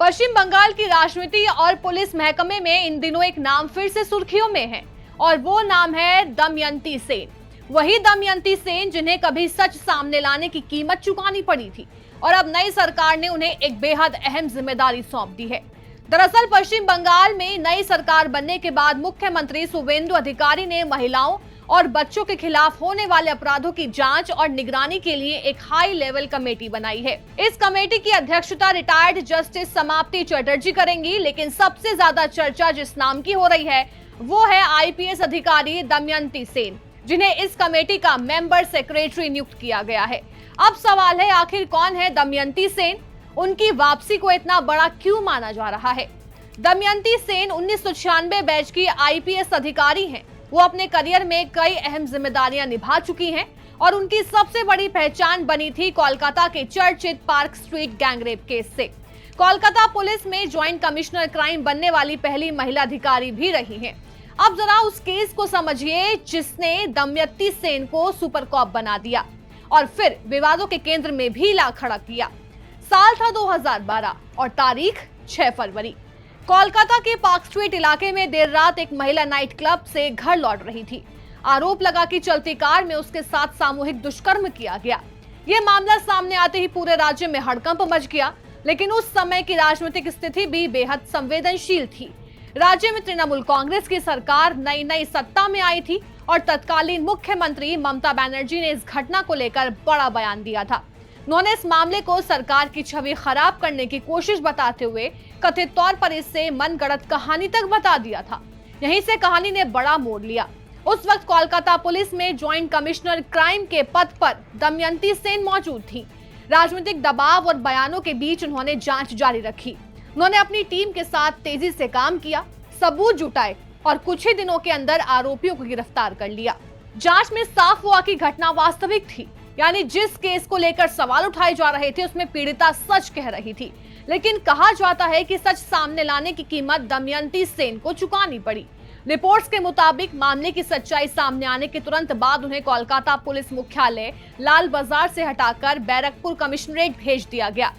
पश्चिम बंगाल की राजनीति और पुलिस महकमे में इन दिनों एक नाम फिर से सुर्खियों में है और वो नाम है दमयंती सेन। वही दमयंती सेन जिन्हें कभी सच सामने लाने की कीमत चुकानी पड़ी थी और अब नई सरकार ने उन्हें एक बेहद अहम जिम्मेदारी सौंप दी है। दरअसल पश्चिम बंगाल में नई सरकार बनने के बाद मुख्यमंत्री शुवेंदु अधिकारी ने महिलाओं और बच्चों के खिलाफ होने वाले अपराधों की जांच और निगरानी के लिए एक हाई लेवल कमेटी बनाई है। इस कमेटी की अध्यक्षता रिटायर्ड जस्टिस समाप्ति चटर्जी करेंगी, लेकिन सबसे ज्यादा चर्चा जिस नाम की हो रही है वो है आईपीएस अधिकारी दमयंती सेन, जिन्हें इस कमेटी का मेंबर सेक्रेटरी नियुक्त किया गया है। अब सवाल है, आखिर कौन है दमयंती सेन? उनकी वापसी को इतना बड़ा क्यों माना जा रहा है? दमयंती सेन 1996 बैच की आईपीएस अधिकारी हैं। वो अपने करियर में कई अहम जिम्मेदारियां निभा चुकी हैं और उनकी सबसे बड़ी पहचान बनी थी कोलकाता के चर्चित पार्क स्ट्रीट गैंगरेप केस से। कोलकाता पुलिस में ज्वाइंट कमिश्नर क्राइम बनने वाली पहली महिला अधिकारी भी रही हैं। अब जरा उस केस को समझिए जिसने दमयंती सेन को सुपर कॉप बना दिया और फिर विवादों के केंद्र में भी ला खड़ा किया। साल था 2012 और तारीख 6 फरवरी। कोलकाता के पार्क स्ट्रीट इलाके में देर रात एक महिला नाइट क्लब से घर लौट रही थी। आरोप लगा कि चलती कार में उसके साथ सामूहिक दुष्कर्म किया गया। यह मामला सामने आते ही पूरे राज्य में हड़कंप मच गया, लेकिन उस समय की राजनीतिक स्थिति भी बेहद संवेदनशील थी। राज्य में तृणमूल कांग्रेस की सरकार नई सत्ता में आई थी और तत्कालीन मुख्यमंत्री ममता बनर्जी ने इस घटना को लेकर बड़ा बयान दिया था। उन्होंने इस मामले को सरकार की छवि खराब करने की कोशिश बताते हुए कथित तौर पर इससे मनगढ़ंत कहानी तक बता दिया था। यहीं से कहानी ने बड़ा मोड़ लिया। उस वक्त कोलकाता पुलिस में ज्वाइंट कमिश्नर क्राइम के पद पर दमयंती सेन मौजूद थी। राजनीतिक दबाव और बयानों के बीच उन्होंने जांच जारी रखी। उन्होंने अपनी टीम के साथ तेजी से काम किया, सबूत जुटाए और कुछ ही दिनों के अंदर आरोपियों को गिरफ्तार कर लिया। जांच में साफ हुआ कि घटना वास्तविक थी, यानी जिस केस को लेकर सवाल उठाए जा रहे थे उसमें पीड़िता सच कह रही थी। लेकिन कहा जाता है कि सच सामने लाने की कीमत दमयंती सेन को चुकानी पड़ी। रिपोर्ट्स के मुताबिक मामले की सच्चाई सामने आने के तुरंत बाद उन्हें कोलकाता पुलिस मुख्यालय लाल बाजार से हटाकर बैरकपुर कमिश्नरेट भेज दिया गया।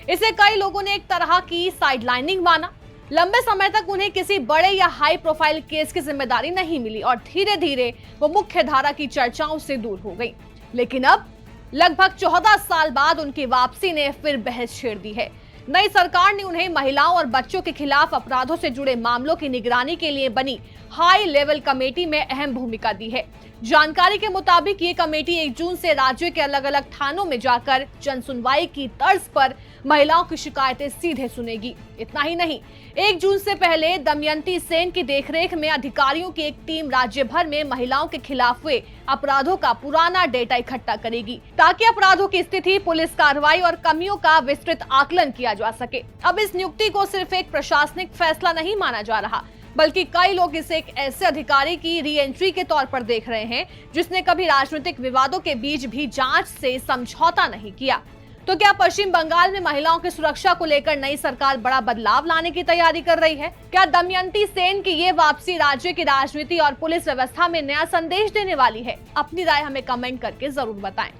इसे कई लोगों ने एक तरह की साइडलाइनिंग माना। लंबे समय तक उन्हें किसी बड़े या हाई प्रोफाइल केस की जिम्मेदारी नहीं मिली और धीरे धीरे वो मुख्य धारा की चर्चाओं से दूर हो गई। लेकिन अब लगभग 14 साल बाद उनकी वापसी ने फिर बहस छेड़ दी है। नई सरकार ने उन्हें महिलाओं और बच्चों के खिलाफ अपराधों से जुड़े मामलों की निगरानी के लिए बनी हाई लेवल कमेटी में अहम भूमिका दी है। जानकारी के मुताबिक ये कमेटी 1 जून से राज्य के अलग अलग थानों में जाकर जन सुनवाई की तर्ज पर महिलाओं की शिकायतें सीधे सुनेगी। इतना ही नहीं, 1 जून से पहले दमयंती सेन की देखरेख में अधिकारियों की एक टीम राज्य भर में महिलाओं के खिलाफ हुए अपराधों का पुराना डेटा इकट्ठा करेगी, ताकि अपराधों की स्थिति, पुलिस कार्रवाई और कमियों का विस्तृत आकलन किया जा सके। अब इस नियुक्ति को सिर्फ एक प्रशासनिक फैसला नहीं माना जा रहा, बल्कि कई लोग इसे एक ऐसे अधिकारी की री एंट्री के तौर पर देख रहे हैं जिसने कभी राजनीतिक विवादों के बीच भी जांच से समझौता नहीं किया। तो क्या पश्चिम बंगाल में महिलाओं की सुरक्षा को लेकर नई सरकार बड़ा बदलाव लाने की तैयारी कर रही है? क्या दमयंती सेन की ये वापसी राज्य की राजनीति और पुलिस व्यवस्था में नया संदेश देने वाली है? अपनी राय हमें कमेंट करके जरूर बताएं।